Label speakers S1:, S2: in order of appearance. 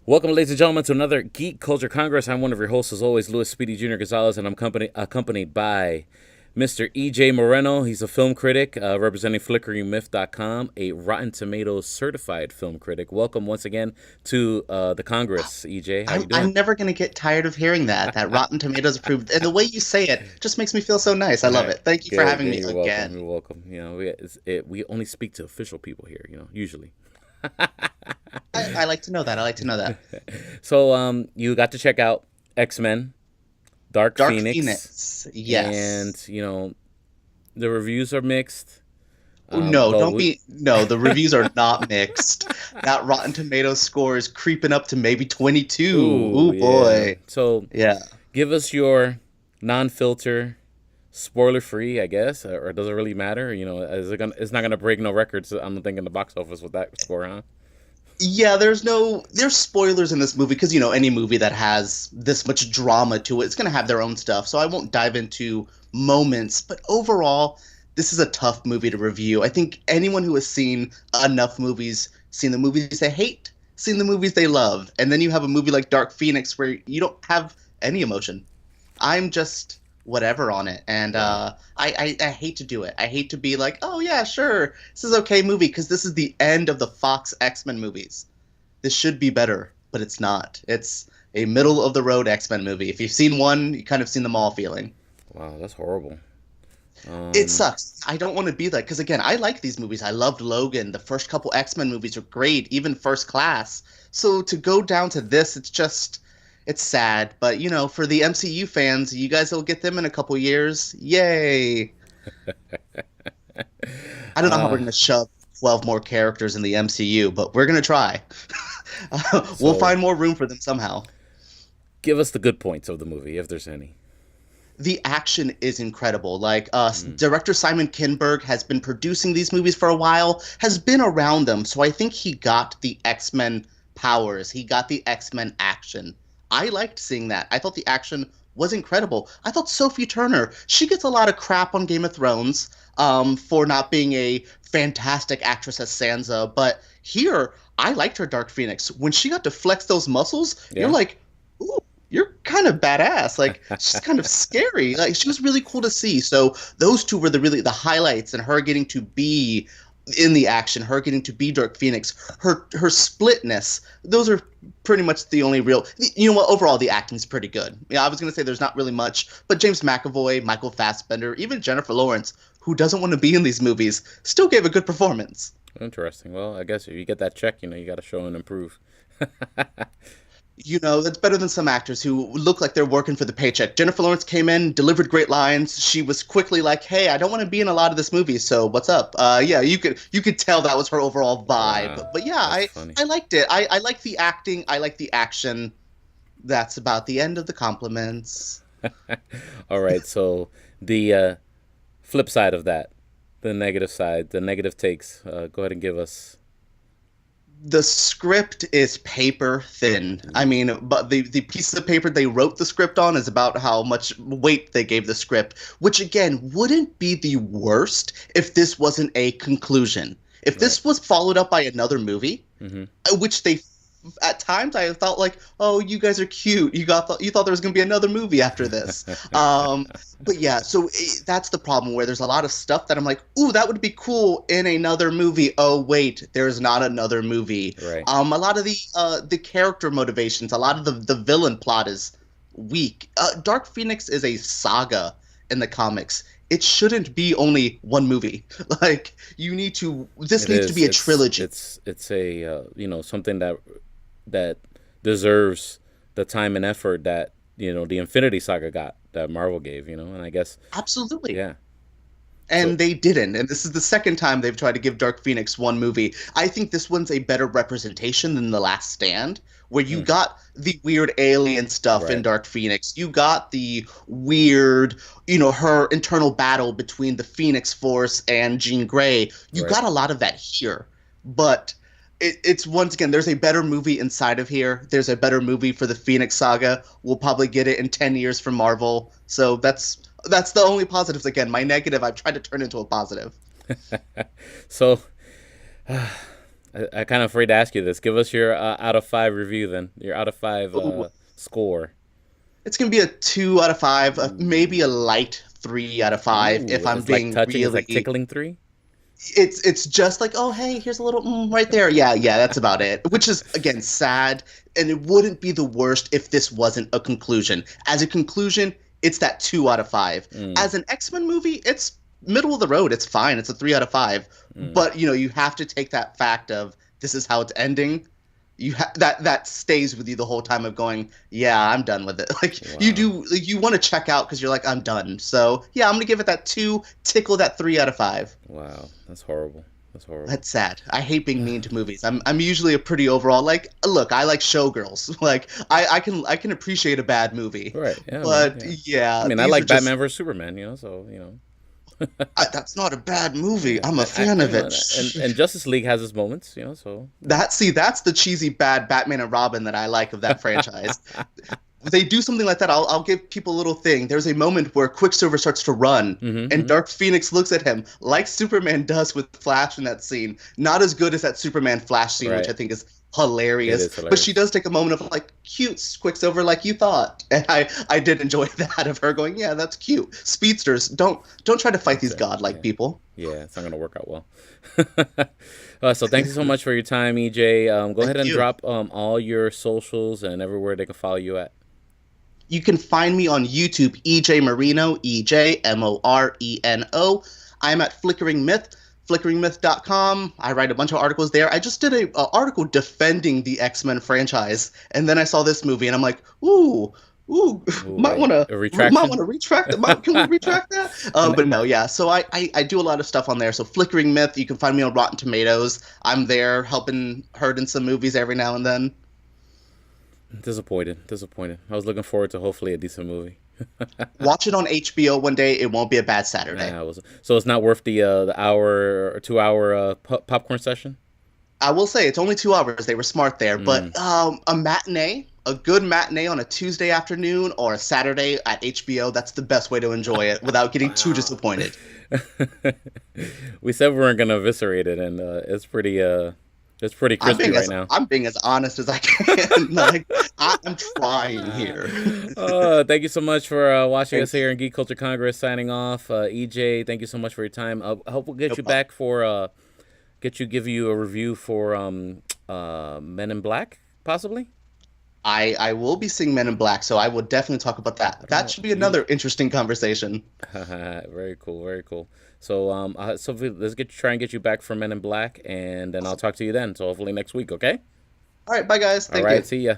S1: Welcome, ladies and gentlemen, to another Geek Culture Congress. I'm one of your hosts, as always, Louis Speedy Jr. Gonzalez, and I'm accompanied by Mr. E.J. Moreno. He's a film critic representing FlickeringMyth.com, a Rotten Tomatoes certified film critic. Welcome once again to the Congress, E.J. How you
S2: I'm
S1: doing?
S2: never gonna get tired of hearing that Rotten Tomatoes approved, and the way you say it just makes me feel so nice. I love it. Thank you for
S1: Good,
S2: having
S1: good.
S2: me
S1: You're welcome.
S2: again.
S1: You're welcome. We only speak to official people here. Usually.
S2: I like to know that. I like to know that.
S1: So, you got to check out X-Men, Dark
S2: Dark
S1: Phoenix,
S2: Phoenix,
S1: and
S2: yes.
S1: the reviews are mixed.
S2: No,
S1: But
S2: don't
S1: we,
S2: be. No, the reviews are not mixed. That Rotten Tomatoes score is creeping up to maybe 22.
S1: ooh,
S2: Ooh
S1: yeah.
S2: boy.
S1: So
S2: Yeah.
S1: give us your non-filter, spoiler-free, I guess, or does it really matter? It's not gonna break no records. I'm thinking the box office with that score, huh?
S2: Yeah, there's spoilers in this movie because any movie that has this much drama to it, it's gonna have their own stuff. So I won't dive into moments, but overall, this is a tough movie to review. I think anyone who has seen enough movies, seen the movies they hate, seen the movies they love, and then you have a movie like Dark Phoenix where you don't have any emotion. I'm just whatever on it, and
S1: Yeah.
S2: I hate to do it. I hate to be like, oh yeah, sure, this is okay movie because this is the end of the Fox X-Men movies. This should be better, but it's not. It's a middle of the road X-Men movie. If you've seen one, you kind of seen them all feeling.
S1: Wow, that's horrible.
S2: It
S1: Um,
S2: sucks. I don't want to be like, because again, I like these movies. I loved Logan. The first couple X-Men movies are great, even First Class. So to go down to this, it's sad. But for the MCU fans, you guys will get them in a couple years. Yay! I don't know how we're
S1: uh,
S2: gonna shove 12 more characters in the MCU, but we're gonna try. We'll
S1: so
S2: find more room for them somehow.
S1: give us the good points of the movie, if there's any.
S2: The action is incredible. Like
S1: Mm,
S2: director Simon Kinberg has been producing these movies for a while, has been around them, so I think he got the X-Men powers. He got the X-Men action. I liked seeing that. I thought the action was incredible. I thought Sophie Turner, she gets a lot of crap on Game of Thrones for not being a fantastic actress as Sansa, but here I liked her Dark Phoenix. When she got to flex those muscles, you're
S1: yeah.
S2: like, ooh, you're kind of badass. Like she's kind of scary. Like she was really cool to see. So those two were the highlights, and her getting to be in the action, her getting to be Dark Phoenix, her splitness. Those are pretty much the only real. You know what? Overall, the acting's pretty good. Yeah, I was gonna say there's not really much, but James McAvoy, Michael Fassbender, even Jennifer Lawrence, who doesn't want to be in these movies, still gave a good performance.
S1: Interesting. Well, I guess if you get that check, you got to show and improve.
S2: That's better than some actors who look like they're working for the paycheck. Jennifer Lawrence came in, delivered great lines. She was quickly like, "Hey, I don't want to be in a lot of this movie, so what's up?" Yeah, you could tell that was her overall vibe.
S1: Wow,
S2: But yeah,
S1: that's
S2: I
S1: funny.
S2: I liked it. I like the acting. I like the action. That's about the end of the compliments.
S1: All right, so the flip side of that, the negative side, the negative takes. Go ahead and give us.
S2: The script is paper thin. I mean, but the piece of paper they wrote the script on is about how much weight they gave the script, which again wouldn't be the worst if this wasn't a conclusion. If
S1: Right.
S2: this was followed up by another movie,
S1: Hmm.
S2: which they at times I thought like, oh, you guys are cute. You thought there was gonna be another movie after this. Um, but yeah, so that's the problem where there's a lot of stuff that I'm like, ooh, that would be cool in another movie. Oh wait, there's not another movie.
S1: Right.
S2: A lot of the character motivations, a lot of the villain plot is weak. Dark Phoenix is a saga in the comics. It shouldn't be only one movie. Like you need to. This
S1: It
S2: needs to
S1: is.
S2: be a trilogy.
S1: It's a something that deserves the time and effort that the Infinity Saga got, that Marvel gave. And I guess,
S2: Absolutely.
S1: yeah. So
S2: And they didn't. And this is the second time they've tried to give Dark Phoenix one movie. I think this one's a better representation than The Last Stand, where you
S1: mm,
S2: got the weird alien stuff in
S1: right,
S2: Dark Phoenix. You got the weird, her internal battle between the Phoenix Force and Jean Grey. You
S1: right.
S2: got a lot of that here. But it's once again, there's a better movie inside of here. There's a better movie for the Phoenix Saga. We'll probably get it in 10 years from Marvel. So that's the only positives. Again, my negative I've tried to turn into a positive.
S1: So I kind of afraid to ask you this. Give us your out of five review then. Your out of five
S2: Ooh,
S1: score.
S2: it's gonna be a 2 out of 5,
S1: Ooh.
S2: maybe a light 3 out of 5 if
S1: Ooh,
S2: I'm
S1: it's like
S2: being
S1: touching. It's like
S2: really.
S1: tickling three.
S2: It's just like, oh hey, here's a little right there. Yeah, yeah, that's about it. Which is again sad, and it wouldn't be the worst if this wasn't a conclusion. As a conclusion, it's that 2 out of 5.
S1: Mm,
S2: As an X-Men movie, it's middle of the road. It's fine. It's a 3 out of 5.
S1: mm.
S2: But you have to take that fact of this is how it's ending. That stays with you the whole time of going, yeah, I'm done with it. Like you
S1: Wow.
S2: do, like, you want to check out because you're like, I'm done. So yeah, I'm gonna give it that 2, tickle that 3 out of 5.
S1: Wow. That's horrible. That's horrible.
S2: That's sad. I hate being mean to movies. I'm usually a pretty overall like, look, I like Showgirls. Like I can appreciate a bad movie.
S1: Right. Yeah. I mean,
S2: But
S1: yeah. I
S2: yeah,
S1: mean, I
S2: these are
S1: like
S2: just
S1: Batman versus Superman. So
S2: that's not a bad movie.
S1: yeah.
S2: I'm a fan of it.
S1: And Justice League has its moments. So.
S2: That's the cheesy bad Batman and Robin that I like of that franchise. They do something like that, I'll give people a little thing. There's a moment where Quicksilver starts to run, and
S1: Mm-hmm.
S2: Dark Phoenix looks at him like Superman does with Flash in that scene. Not as good as that Superman Flash scene, which
S1: Right.
S2: I think is
S1: It
S2: hilarious.
S1: is
S2: But she
S1: hilarious.
S2: does take a moment of like, cute Quicksilver, like you thought. And I did enjoy that of her going, yeah, that's cute. Speedsters, don't try to fight
S1: That's
S2: these
S1: it.
S2: godlike
S1: Yeah.
S2: people.
S1: Yeah. It's not gonna work out well. So thank you so much for your time, EJ. Go ahead
S2: Thank
S1: and
S2: you.
S1: drop all your socials and everywhere they can follow you at.
S2: You can find me on YouTube, EJ Moreno, EJMoreno. I'm at Flickering Myth, flickeringmyth.com. I write a bunch of articles there. I just did a article defending the X-Men franchise, and then I saw this movie, and I'm like, ooh,
S1: Ooh,
S2: might want to
S1: a
S2: might
S1: retraction.
S2: want to retract that. Can we retract that?
S1: And
S2: But no, yeah. So I do a lot of stuff on there. So Flickering Myth, you can find me on Rotten Tomatoes. I'm there helping herd in some movies every now and then.
S1: disappointed. Disappointed. I was looking forward to hopefully a decent movie.
S2: Watch it on HBO one day. It won't be a bad Saturday.
S1: Nah, I was so it's not worth the hour or 2 hour popcorn session.
S2: I will say it's only 2 hours. They were smart there,
S1: Mm.
S2: but a matinee, a good matinee on a Tuesday afternoon or a Saturday at HBO, that's the best way to enjoy it without getting too
S1: Wow.
S2: disappointed.
S1: We said we weren't gonna eviscerate it, and it's pretty crispy right now.
S2: I'm being as honest as I can. Like I'm trying here.
S1: Thank you so much for watching us
S2: Thank you.
S1: here in Geek Culture Congress. Signing off, EJ. Thank you so much for your time. I hope we'll
S2: No
S1: get you
S2: problem.
S1: back for give you a review for Men in Black, possibly.
S2: I will be seeing Men in Black, so I will definitely talk about that.
S1: I don't
S2: That
S1: know.
S2: should be
S1: You
S2: another interesting conversation.
S1: very cool, very cool. So let's try and get you back for Men in Black, and then I'll
S2: Awesome.
S1: talk to you then. So hopefully next week, okay?
S2: All right, bye guys.
S1: All
S2: Thank
S1: right,
S2: you.
S1: see ya.